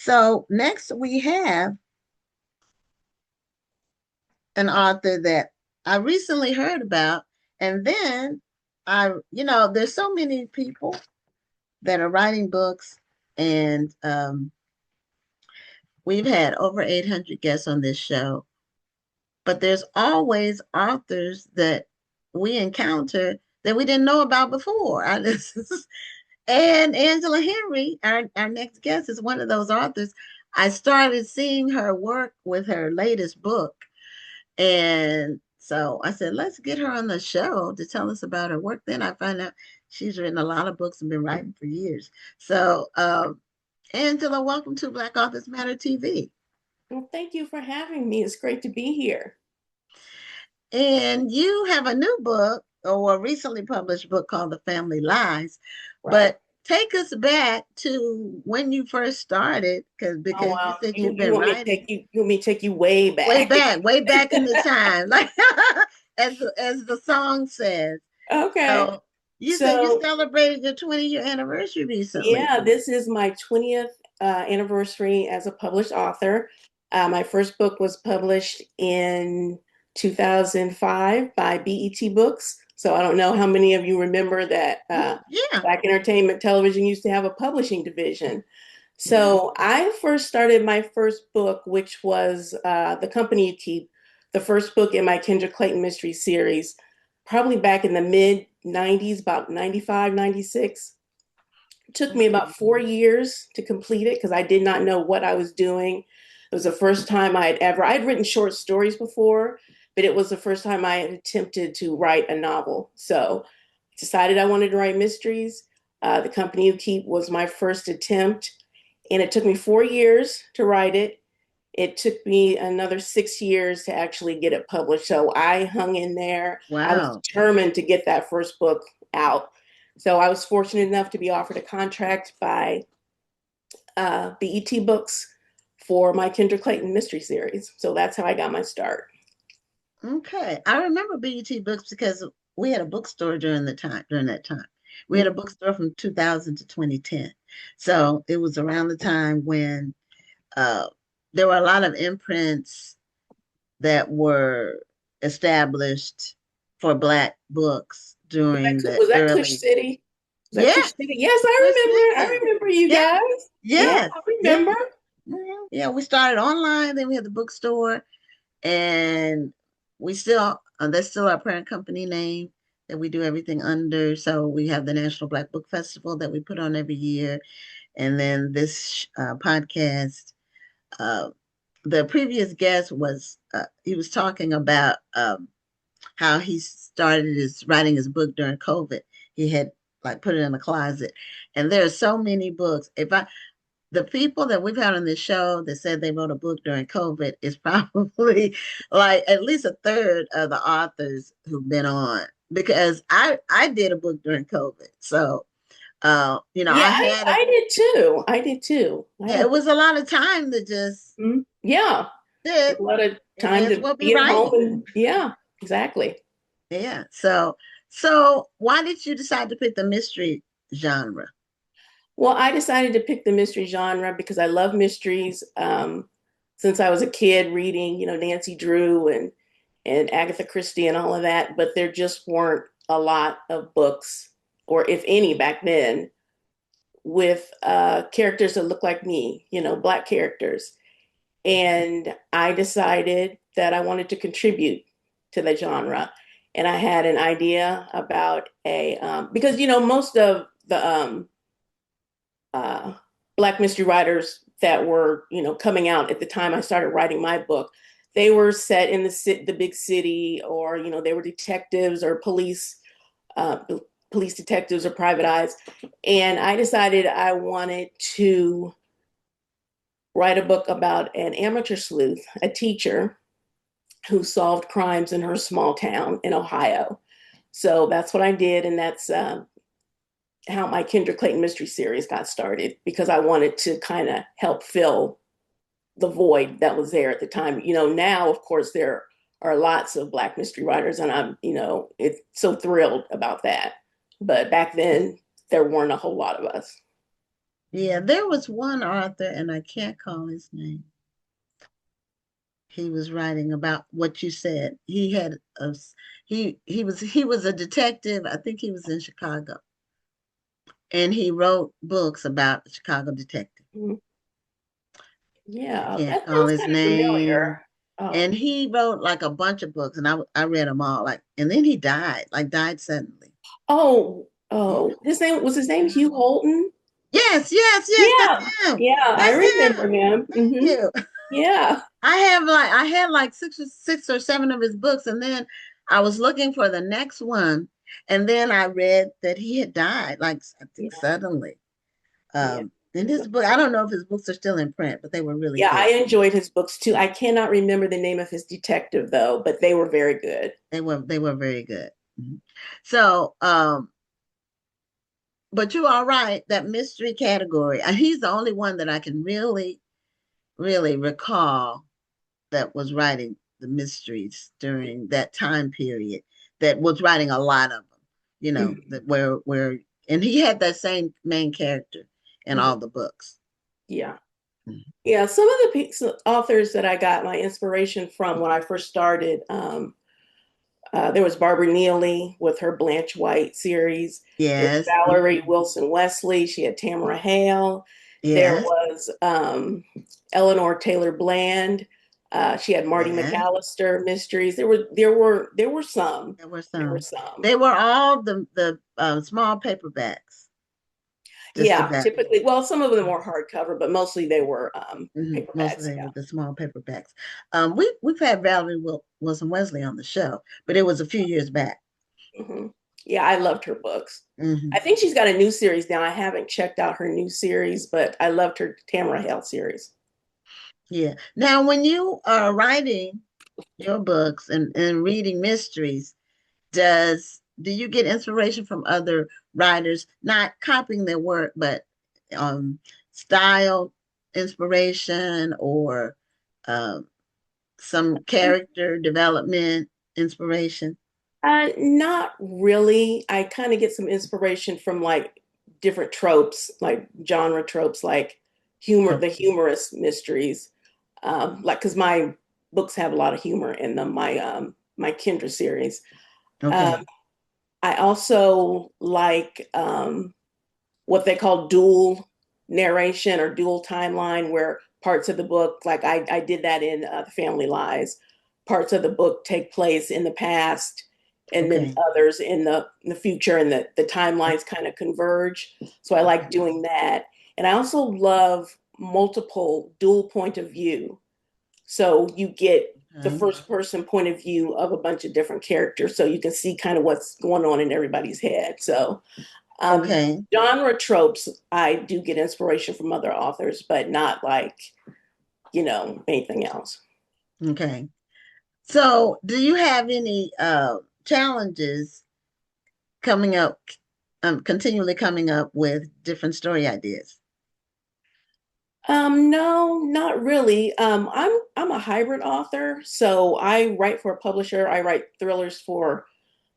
So next we have an author that I recently heard about, and then there's so many people that are writing books, and we've had over 800 guests on this show, but there's always authors that we encounter that we didn't know about before. And Angela Henry, our next guest, is one of those authors. I started seeing her work with her latest book. And so I said, let's get her on the show to tell us about her work. Then I find out she's written a lot of books and been writing for years. So, Angela, welcome to Black Authors Matter TV. Well, thank you for having me. It's great to be here. And you have a new book or a recently published book called The Family Lies. Right. But take us back to when you first started, Oh because you wow. said You you've you been want me to writing take you want me to take you way back. way back in the time, like as the song says. Okay. So you said you So celebrated your 20-year anniversary recently. yeah, this is my 20th anniversary as a published author. My first book was published in 2005 by BET Books. So I don't know how many of you remember that Mhm. Yeah, Black Entertainment Television used to have a publishing division. yeah. So I first started my first book, which was The Company You Keep, the first book in my Kendra Clayton mystery series, probably back in the mid 90s, about 95, 96. It took me Okay. about 4 years to complete it because I did not know what I was doing. It was the first time I'd written short stories before, but it was the first time I had attempted to write a novel. So I decided I wanted to write mysteries. The Company You Keep was my first attempt, and it took me 4 years to write it. It took me another 6 years to actually get it published. So I hung in there. I was Wow. determined to get that first book out. So I was fortunate enough to be offered a contract by BET Books for my Kendra Clayton mystery series. So that's how I got my start. Okay. I remember BET Books because we had a bookstore during that time. We had a bookstore from 2000 to 2010. So it was around the time when uh, there were a lot of imprints that were established for Black books during the Was that Cush early, City? Was that Cush yes, City? Yes, Push I remember. I City. remember you Yeah, guys. Yeah, yes, I yeah. remember. Yeah, we started online, then we had the bookstore, and we still that's still our parent company name that we do everything under. So we have the National Black Book Festival that we put on every year, and then this podcast. Uh, the previous guest was he was talking about how he started his writing his book during COVID. He had like put it in a closet, and there are so many books. If I the people that we've had on this show that said they wrote a book during COVID is probably like at least a third of the authors who've been on, because I did a book during COVID. So Yeah, I had a I did too. I did too. I had yeah, a it was a lot of time to just yeah, sit, a lot of and time that's to what we be at home writing. and yeah, exactly. Yeah. So why did you decide to pick the mystery genre? Well, I decided to pick the mystery genre because I love mysteries. Since I was a kid reading, Nancy Drew and Agatha Christie and all of that, but there just weren't a lot of books, or if any back then, with characters that look like me, Black characters. And I decided that I wanted to contribute to the genre. And I had an idea about because, most of the uh, Black mystery writers that were, coming out at the time I started writing my book, they were set in the big city, or, they were detectives or uh, police detectives or private eyes. And I decided I wanted to write a book about an amateur sleuth, a teacher who solved crimes in her small town in Ohio. So that's what I did, and that's how my Kendra Clayton mystery series got started, because I wanted to kind of help fill the void that was there at the time. Now, of course, there are lots of Black mystery writers, and it's so thrilled about that. But back then, there weren't a whole lot of us. Yeah, there was one author, and I can't call his name. He was writing about what you said. He was a detective. I think he was in Chicago, and he wrote books about the Chicago detective. Mhm. I Yeah, can't that call sounds his kind of name. familiar. Oh, And he wrote like a bunch of books, and I read them all. Like, and then he died, like died suddenly. oh, his name Hugh Holton? Yes, yes, yes, that's Yeah, him. yeah, I That's remember him. him. Thank you. Yeah. I had like six or seven of his books, and then I was looking for the next one, and then I read that he had died, like I think Yeah, suddenly. yeah. And his book, I don't know if his books are still in print, but they were really Yeah, I good. enjoyed his books too. I cannot remember the name of his detective though, but they were very good. They were very good. Mhm. So, but you are right, that mystery category. He's the only one that I can really, really recall that was writing the mysteries during that time period, that was writing a lot of them, Mhm. that where and he had that same main character in Mhm. all the books. Yeah. Mhm. Yeah, some of the authors that I got my inspiration from when I first started, there was Barbara Neely with her Blanche White series. There was Yes. Valerie Wilson Wesley. She had Tamara Hale. There Yes. was Eleanor Taylor Bland. She had Marty Yes. McAllister mysteries. There were some. There were There were some. some. They were all the small paperbacks, just Yeah, about. typically. Well, some of them were hardcover, but mostly they were Most of paperbacks. them Yeah. were the small paperbacks. We've had Valerie Wilson Wesley on the show, but it was a few years back. Hmm. Yeah, I loved her books. I Hmm. think she's got a new series now. I haven't checked out her new series, but I loved her Tamara Hale series. Yeah. Now, when you are writing your books and reading mysteries, do you get inspiration from other writers, not copying their work, but um, style inspiration, or um, some character development inspiration? Not really. I kind of get some inspiration from like different tropes, like genre tropes, like the Okay. humorous mysteries. Like because my books have a lot of humor in them. My Kendra series. Um, Okay. I also like what they call dual narration or dual timeline, where parts of the book, like I did that in The Family Lies, parts of the book take place in the past and then Okay. others in the future, and the timelines kind of converge. So I like Okay. doing that. And I also love multiple dual point of view. So you get the Okay. first person point of view of a bunch of different characters, so you can see kind of what's going on in everybody's head. So um, Okay. genre tropes, I do get inspiration from other authors, but not like, anything else. Okay. So, do you have any challenges coming up, continually coming up with different story ideas? No, not really. I'm a hybrid author, so I write for a publisher. I write thrillers for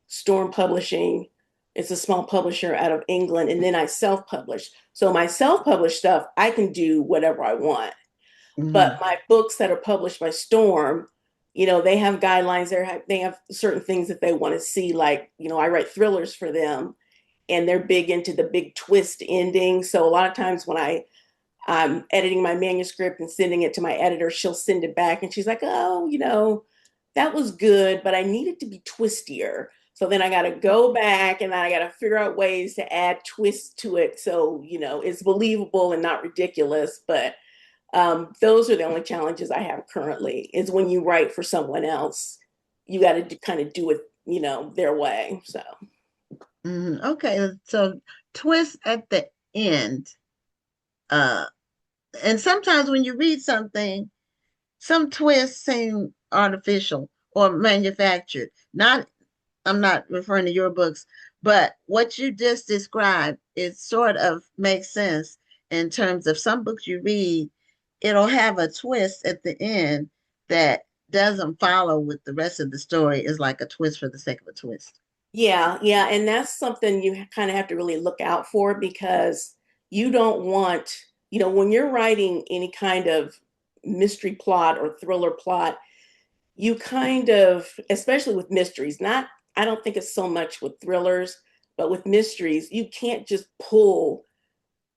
Storm Publishing. It's a small publisher out of England, and then I self-publish. So my self-published stuff, I can do whatever I want. But Hmm. my books that are published by Storm, they have guidelines. They have certain things that they want to see. Like, I write thrillers for them, and they're big into the big twist ending. So a lot of times when I'm editing my manuscript and sending it to my editor, she'll send it back, and she's like, "Oh, that was good, but I need it to be twistier." So then I got to go back and then I got to figure out ways to add twists to it so it's believable and not ridiculous. But those are the only challenges I have currently. Is when you write for someone else, you got to kind of do it, their way. So Okay, so twist at the end. Uh, and sometimes when you read something, some twists seem artificial or manufactured. Not, I'm not referring to your books, but what you just described, it sort of makes sense in terms of some books you read, it'll have a twist at the end that doesn't follow with the rest of the story. It's like a twist for the sake of a twist. yeah, yeah, and that's something you kind of have to really look out for because you don't want, when you're writing any kind of mystery plot or thriller plot, you kind of, especially with mysteries, not, I don't think it's so much with thrillers, but with mysteries, you can't just pull,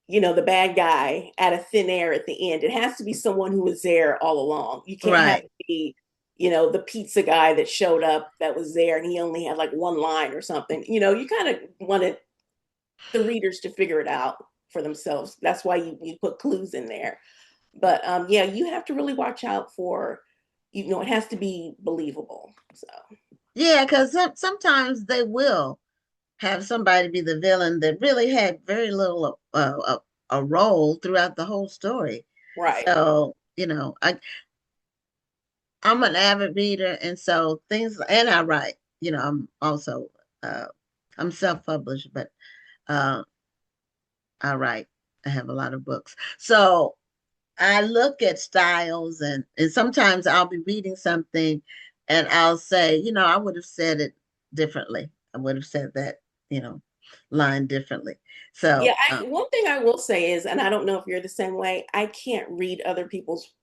the bad guy out of thin air at the end. It has to be someone who was there all along. You can't have Right. it be, the pizza guy that showed up that was there and he only had like one line or something. You kind of wanted the readers to figure it out for themselves. That's why you put clues in there. But yeah, you have to really watch out for, it has to be believable. So Yeah, because sometimes they will have somebody be the villain that really had very little a role throughout the whole story. right. So, I'm an avid reader, and so things, and I write. I'm also uh, I'm self-published, but uh, I write. I have a lot of books, so I look at styles, and sometimes I'll be reading something, and I'll say, I would have said it differently. I would have said that, you know, line differently. Yeah, So, one thing I will say is, and I don't know if you're the same way, I can't read other people's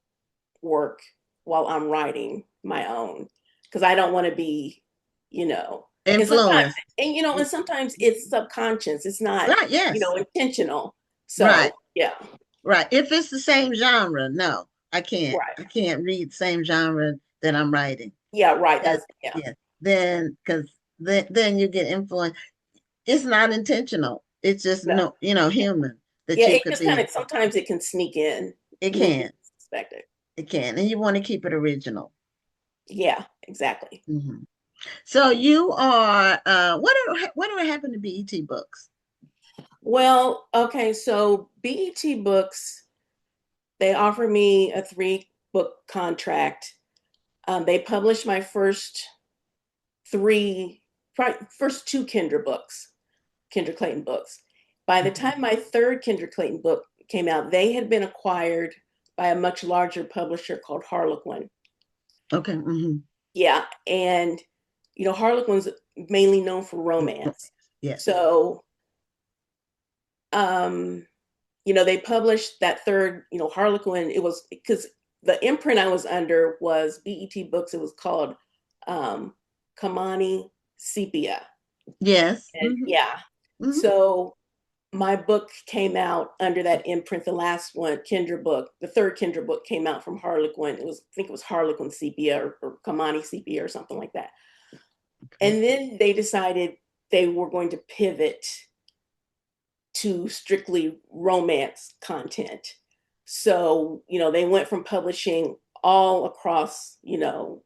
work while I'm writing my own because I don't want to be, you know, and sometimes, influence. and sometimes it's subconscious. It's not, Right, yes. intentional. Right, So yeah, right. If it's the same genre, no, I can't. right. I can't read same genre that I'm writing. Yeah, right. Then, That's yeah, yeah. Then, because then you get influenced. It's not intentional. It's just no, no, yeah, human that yeah. you It could just kind be. of sometimes it can sneak in It when you can. suspect it. It can, and you want to keep it original. Yeah, exactly. Mhm. So you are what do happen to BET books? Well, okay, so BET Books, they offer me a 3-book contract. They published my three, first two Kendra Clayton books. By the Mhm. time my third Kendra Clayton book came out, they had been acquired by a much larger publisher called Harlequin. Okay. Yeah, and Harlequin's mainly known for romance. Yes. So, um, they published that third, Harlequin. It was because the imprint I was under was BET Books. It was called um, Kamani Sepia. Yes. And yeah, Hmm. so my book came out under that imprint. The last one, Kendra book, the third Kendra book came out from Harlequin. I think it was Harlequin Sepia or Kamani Sepia or something like that. Okay. And then they decided they were going to pivot to strictly romance content. So, they went from publishing all across, the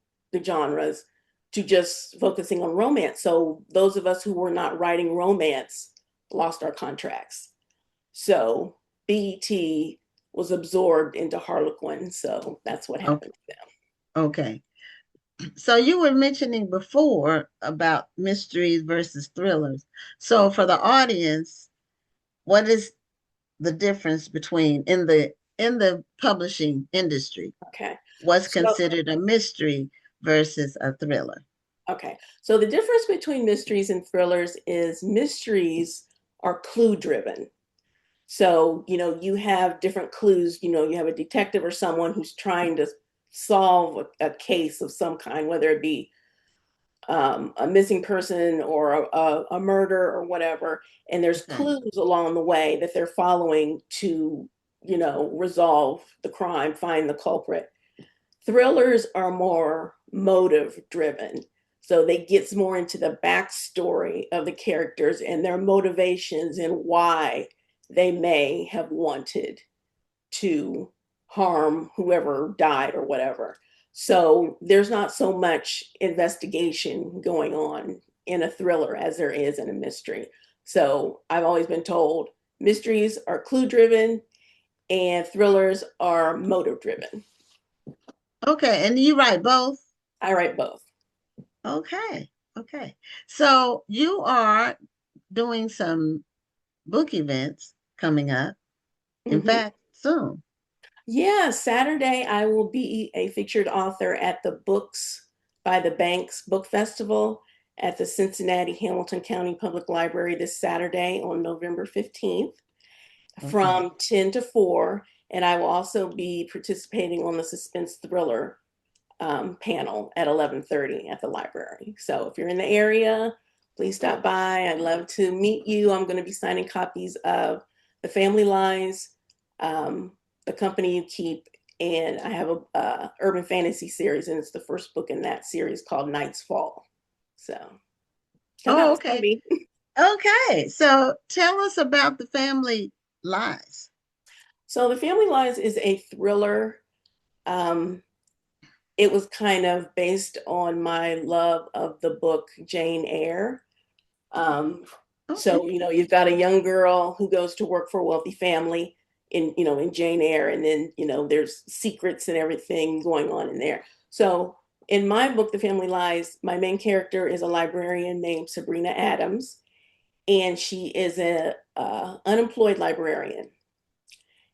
genres to just focusing on romance. So, those of us who were not writing romance lost our contracts. So, BET was absorbed into Harlequin. So, that's what Okay. happened to them. Okay. So you were mentioning before about mysteries versus thrillers. So for the audience, what is the difference between in the publishing industry? Okay. What's So, considered a mystery versus a thriller? okay. So, the difference between mysteries and thrillers is mysteries are clue driven. So, you have different clues. You have a detective or someone who's trying to solve a case of some kind, whether it be a missing person or a murder or whatever. And there's Okay. clues along the way that they're following to, resolve the crime, find the culprit. Thrillers are more motive driven. So they gets more into the backstory of the characters and their motivations and why they may have wanted to harm whoever died or whatever. So there's not so much investigation going on in a thriller as there is in a mystery. So I've always been told mysteries are clue driven and thrillers are motive driven. Okay, and you write both? I write both. Okay. Okay. So you are doing some book events coming up. In Mhm. fact, soon. Yeah, Saturday I will be a featured author at the Books by the Banks Book Festival at the Cincinnati Hamilton County Public Library this Saturday on November 15th. Okay. from 10 to 4. And I will also be participating on the suspense thriller panel at 11:30 at the library. So if you're in the area, please stop by. I'd love to meet you. I'm going to be signing copies of The Family Lies, um, The Company You Keep, and I have a urban fantasy series, and it's the first book in that series called Night's Fall. So come out Oh, and see okay. me. Okay. So tell us about the family lies. So The Family Lies is a thriller. Um, it was kind of based on my love of the book Jane Eyre. Um, Oh, so, you've got a young girl who goes to work for a wealthy family in Jane Eyre, and then, there's secrets and everything going on in there. So in my book, The Family Lies, my main character is a librarian named Sabrina Adams, and she is a unemployed librarian.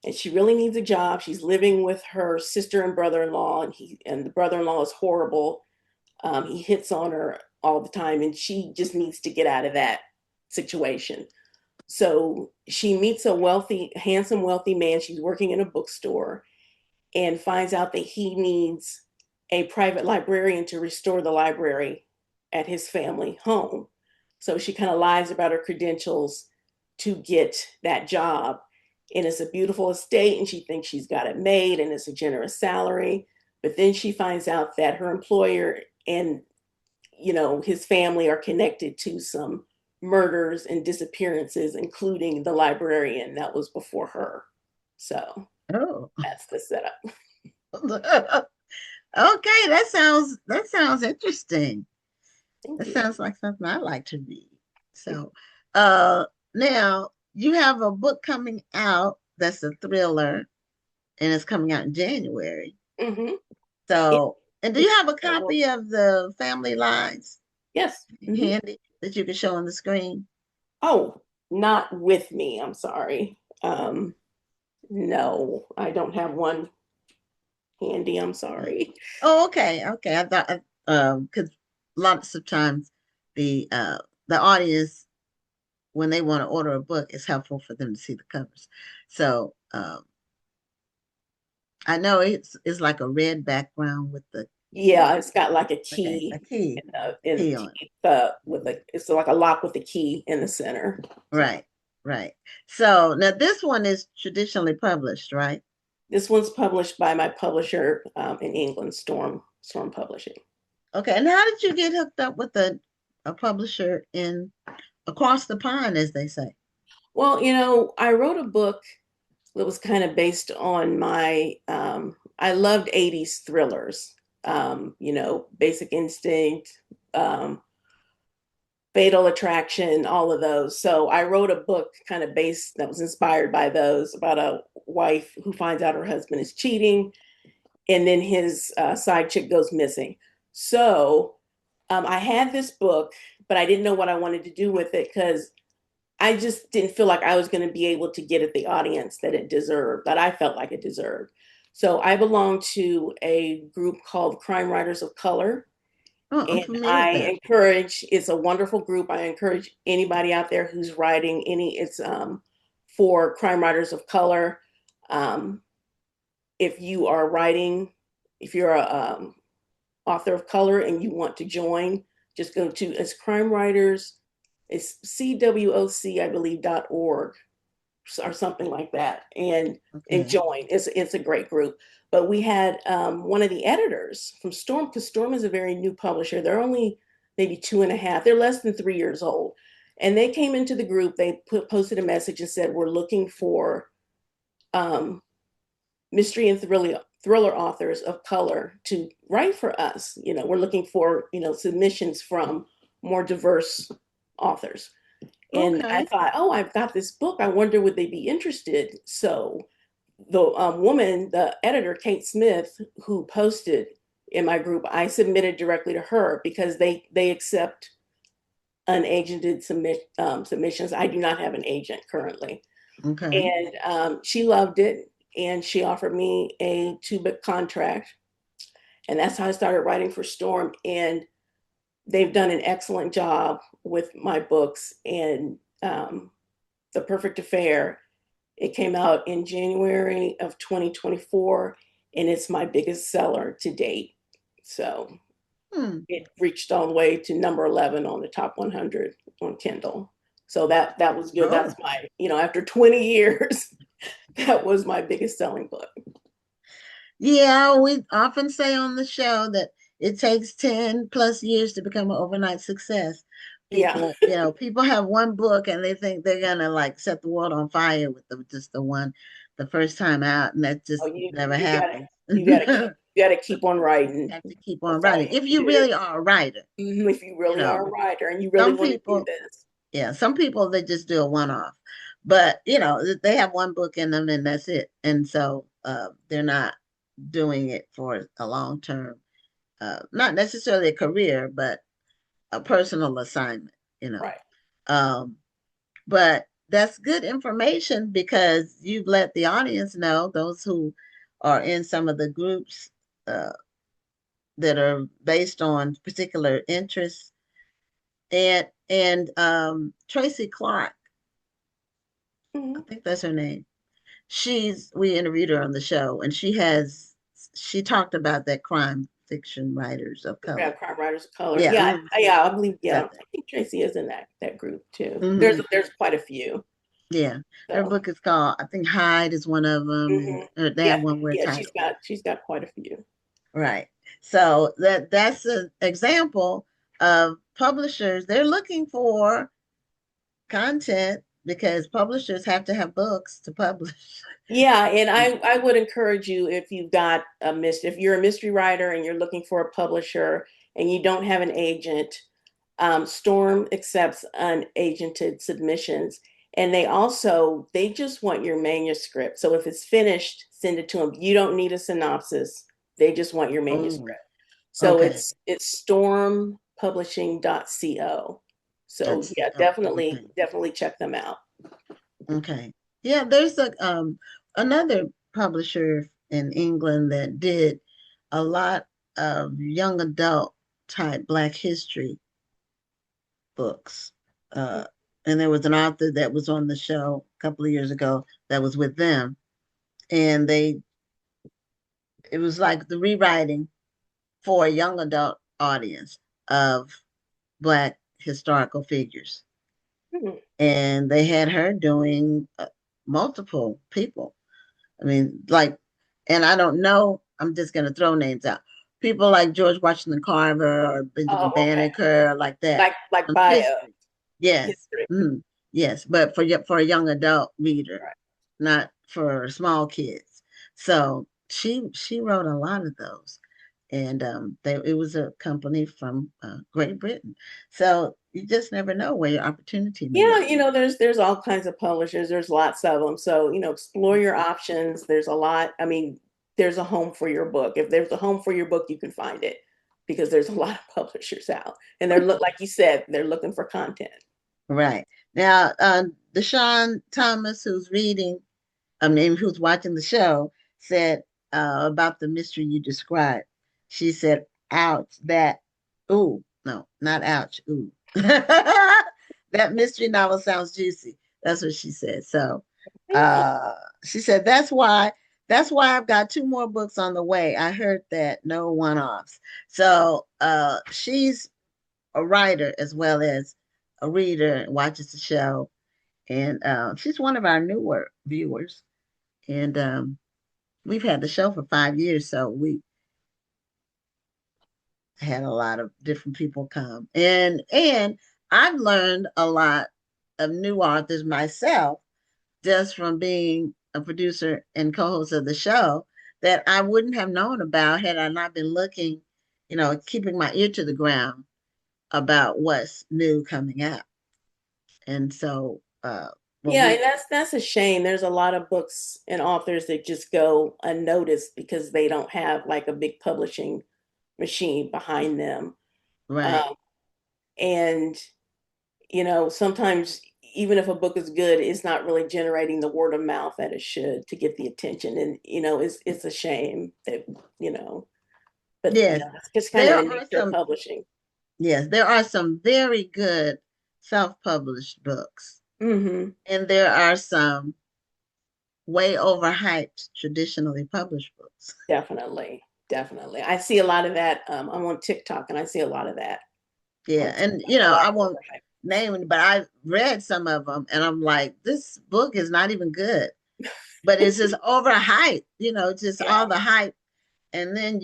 And she really needs a job. She's living with her sister and brother-in-law, and the brother-in-law is horrible. He hits on her all the time, and she just needs to get out of that situation. So she meets a handsome, wealthy man. She's working in a bookstore and finds out that he needs a private librarian to restore the library at his family home. So she kind of lies about her credentials to get that job. And it's a beautiful estate, and she thinks she's got it made, and it's a generous salary. But then she finds out that her employer and his family are connected to some murders and disappearances, including the librarian that was before her. So oh. that's the setup. Okay, that sounds interesting. Thank That you. sounds like something I like to read. So, now you have a book coming out that's a thriller, and it's coming out in January. Mm-hmm. So, and do you have a Well, copy of the Family Lies yes. Mm-hmm. handy that you can show on the screen? Oh, not with me. I'm sorry. No, I don't have one handy. I'm sorry. Oh, okay, okay. I thought, because lots of times the audience, when they want to order a book, it's helpful for them to see the covers. So, I know it's like a red background with the Yeah, it's got like a okay, key a key, in key on it. with a it's like a lock with a key in the center. So Right, right. So now this one is traditionally published, right? this one's published by my publisher in England, Storm Publishing. Okay, and how did you get hooked up with a publisher in across the pond, as they say? Well, I wrote a book that was kind of based on my I loved 80s thrillers. Basic Instinct, um, Fatal Attraction, all of those. So I wrote a book kind of based that was inspired by those about a wife who finds out her husband is cheating, and then his side chick goes missing. So I had this book, but I didn't know what I wanted to do with it because I just didn't feel like I was going to be able to get at the audience that it deserved, that I felt like it deserved. So I belong to a group called Crime Writers of Color. Oh, I'm And familiar with that. it's a wonderful group. I encourage anybody out there who's writing it's for crime writers of color. Um, if you are writing, if you're a author of color and you want to join, just go to it's crime writers, it's CWOC, I believe, .org or something like that, and Okay. join. It's a great group. But we had one of the editors from Storm, because Storm is a very new publisher. They're only maybe 2.5. They're less than 3 years old, and they came into the group. They posted a message and said, "We're looking for um, mystery and thriller authors of color to write for us. We're looking for submissions from more diverse authors." And I Okay. thought, oh, I've got this book. I wonder would they be interested? So the editor, Kate Smith, who posted in my group, I submitted directly to her because they accept unagented submissions. I do not have an agent currently, Okay. and she loved it, and she offered me a 2-book contract, and that's how I started writing for Storm. And they've done an excellent job with my books and The Perfect Affair. It came out in January of 2024, and it's my biggest seller to date. So Hmm. it reached all the way to number 11 on the top 100 on Kindle. So that was good. Oh, That's my, after 20 years, that was my biggest selling book. yeah, we often say on the show that it takes 10 plus years to become an overnight success. Yeah. People have one book and they think they're gonna like set the world on fire with just the first time out, and that Oh, just you never you gotta happens. you gotta keep you gotta keep on writing. Have to keep on That's all writing. you If you do. really are a writer, If you you really are a know, writer and you really some want to do people, this. yeah, some people they just do a one-off, but they have one book in them and that's it. And so they're not doing it for a long term, not necessarily a career, but a personal assignment, you know. Right. Um, but that's good information because you've let the audience know, those who are in some of the groups uh, that are based on particular interests. And Tracy Clark, I Mhm. think that's her name. We interviewed her on the show, and she talked about that crime fiction writers of Yeah, color. crime writers of color. Yeah, Yeah, yeah, I believe. Yeah, about I that. think Tracy is in that group too. There's Hmm. there's quite a few. Yeah, her So book is called, I think Hyde is one of them, and they yeah, have one where it's yeah, titled. she's got quite a few. Right. So that's an example of publishers. They're looking for content because publishers have to have books to publish. Yeah, and I would encourage you if you've got if you're a mystery writer and you're looking for a publisher and you don't have an agent, Storm accepts unagented submissions, and they just want your manuscript. So if it's finished, send it to them. You don't need a synopsis. They just want your Oh, manuscript. So okay. it's stormpublishing.co. So That's yeah, okay. definitely check them out. Okay. Yeah, there's another publisher in England that did a lot of young adult type Black history books. Uh, and there was an author that was on the show a couple of years ago that was with them, and it was like the rewriting for a young adult audience of Black historical figures. Mhm. And they had her doing multiple people. I mean, like, and I don't know, I'm just going to throw names out. People like George Washington Carver or Benjamin Oh, okay. Banneker, like that. Like bio History. Yes. history. Yes. But for a young adult reader, Right. not for small kids. So she wrote a lot of those. And it was a company from Great Britain. So you just never know where your opportunity may Yeah, lie. there's all kinds of publishers. There's lots of them. So, explore your options. There's a lot. I mean, there's a home for your book. If there's a home for your book, you can find it because there's a lot of publishers out. And like you said, they're looking for content. Right. Now, Deshaun Thomas, who's watching the show, said about the mystery you described. She said, ouch, ooh, no, not ouch, ooh. That mystery novel sounds juicy. That's what she said. So Thank you. she said, that's why I've got two more books on the way. I heard that, no one-offs. So she's a writer as well as a reader and watches the show. And she's one of our newer viewers. And we've had the show for 5 years, so we had a lot of different people come. And I've learned a lot of new authors myself just from being a producer and co-host of the show that I wouldn't have known about had I not been looking, keeping my ear to the ground about what's new coming out. And so, what Yeah, we and that's a shame. There's a lot of books and authors that just go unnoticed because they don't have like a big publishing machine behind them. right, Um, and sometimes even if a book is good, it's not really generating the word of mouth that it should to get the attention. And it's a shame that, you know, but yes, it's just kind of there the are nature of some publishing. yes, there are some very good self-published books, Hmm. and there are some. way overhyped traditionally published books. Definitely. Definitely. I see a lot of that. I'm on TikTok and I see a lot of that Yeah, on and TikTok. A lot I of won't overhype. name it, but I read some of them, and I'm like, this book is not even good, but it's just overhyped. Just all Yeah. the hype, and then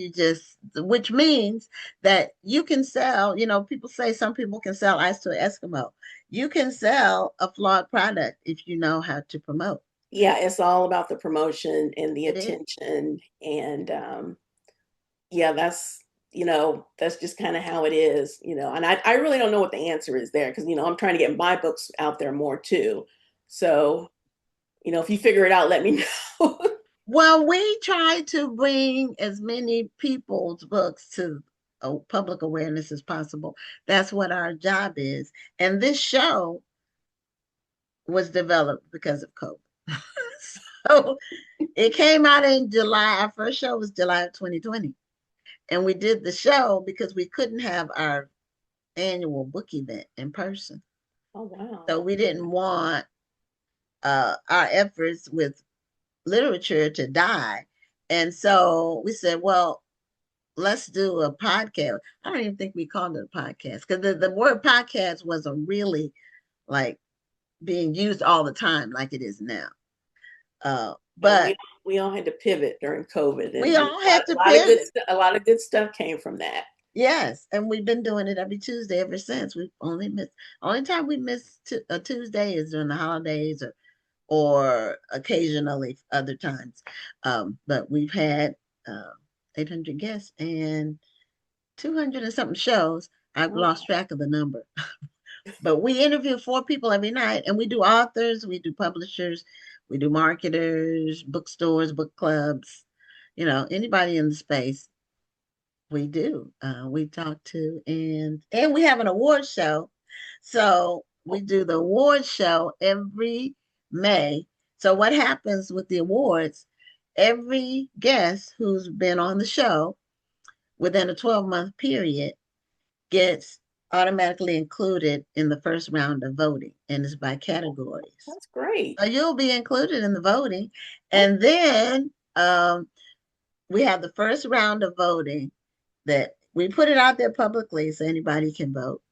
which means that you can sell. People say some people can sell ice to an Eskimo. You can sell a flawed product if you know how to promote. Yeah, it's all about the promotion and the It is. attention. And yeah, that's just kind of how it is, and I really don't know what the answer is there because, I'm trying to get my books out there more too. So, if you figure it out, let me know. Well, we try to bring as many people's books to public awareness as possible. That's what our job is. And this show was developed because of COVID. So it came out in July. Our first show was July of 2020. And we did the show because we couldn't have our annual book event in person. Oh, wow. So we didn't want our efforts with literature to die. And so we said, well, let's do a podcast. I don't even think we called it a podcast because the word podcast wasn't really like being used all the time like it is now. And But we all had to pivot during COVID, we and all had to a lot of pivot. a lot of good stuff came from that. Yes, and we've been doing it every Tuesday ever since. We've only time we miss a Tuesday is during the holidays or occasionally other times. But we've had 800 guests and 200 and something shows. I've Oh, lost track of the number. But we interview 4 people every night, and we do authors, we do publishers, we do marketers, bookstores, book clubs, anybody in the space. We do. We talk to, and we have an award show. So we do the award show every May. So what happens with the awards? Every guest who's been on the show within a 12-month period gets automatically included in the first round of voting, and it's by categories. that's great. So you'll be included in the voting. And then we have the first round of voting that we put it out there publicly so anybody can vote.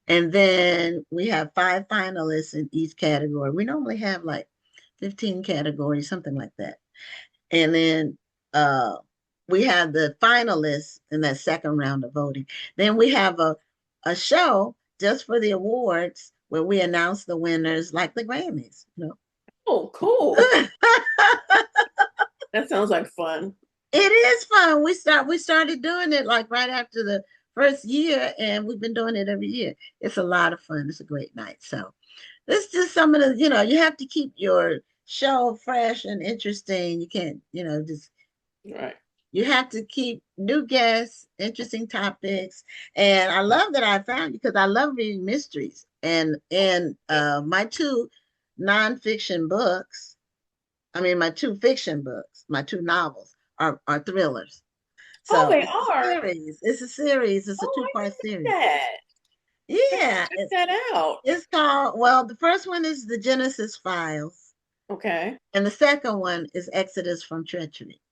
And then we have 5 finalists in each category. We normally have like 15 categories, something like that. And then we have the finalists in that second round of voting. Then we have a show just for the awards where we announce the winners like the Grammys. Oh, cool. That sounds like fun. It is fun. We started doing it like right after the first year, and we've been doing it every year. It's a lot of fun. It's a great night. So this is just some of the, you have to keep your show fresh and interesting. You can't, just Right. you have to keep new guests, interesting topics. And I love that I found you because I love reading mysteries. And my 2 nonfiction books, my 2 fiction books, my 2 novels are thrillers. Oh, So they it's a are. series. It's a series. It's a Oh, I two-part didn't know series. that. Yeah, Check that out. it's called, well, the first one is the Genesis Files, Okay. and the second one is Exodus from Treachery.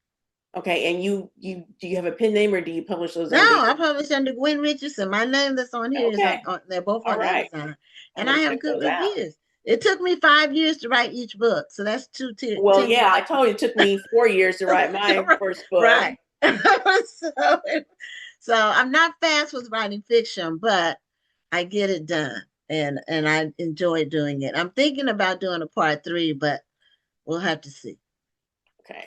Okay. And do you have a pen name or do you publish those No, under? I published under Gwen Richardson. My name that's on here is Okay. they're both All on right. Amazon, I'm and I gonna have check good those out. reviews. It took me 5 years to write each book, so that's two Well, 10 yeah, years. I told you it took me 4 years to write my first book. Right. so, so I'm not fast with writing fiction, but I get it done, and I enjoy doing it. I'm thinking about doing a part 3, but we'll have to see. Okay.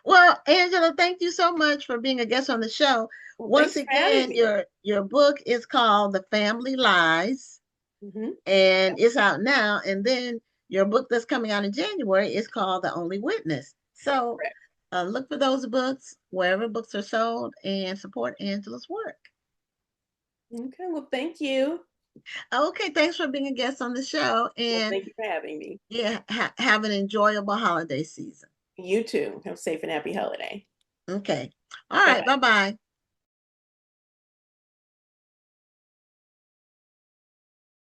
Well, Angela, thank you so much for being a guest on the show. Well, Once thanks for having again, me. your book is called The Family Lies, Hmm. and it's out now. And then your book that's coming out in January is called The Only Witness. So Correct. look for those books wherever books are sold and support Angela's work. Okay. Well, thank you. Okay, thanks for being a guest on the show. Well, And thank you for having me. yeah, have an enjoyable holiday season. You too. Have a safe and happy holiday. Okay. All Bye right. bye. Bye bye.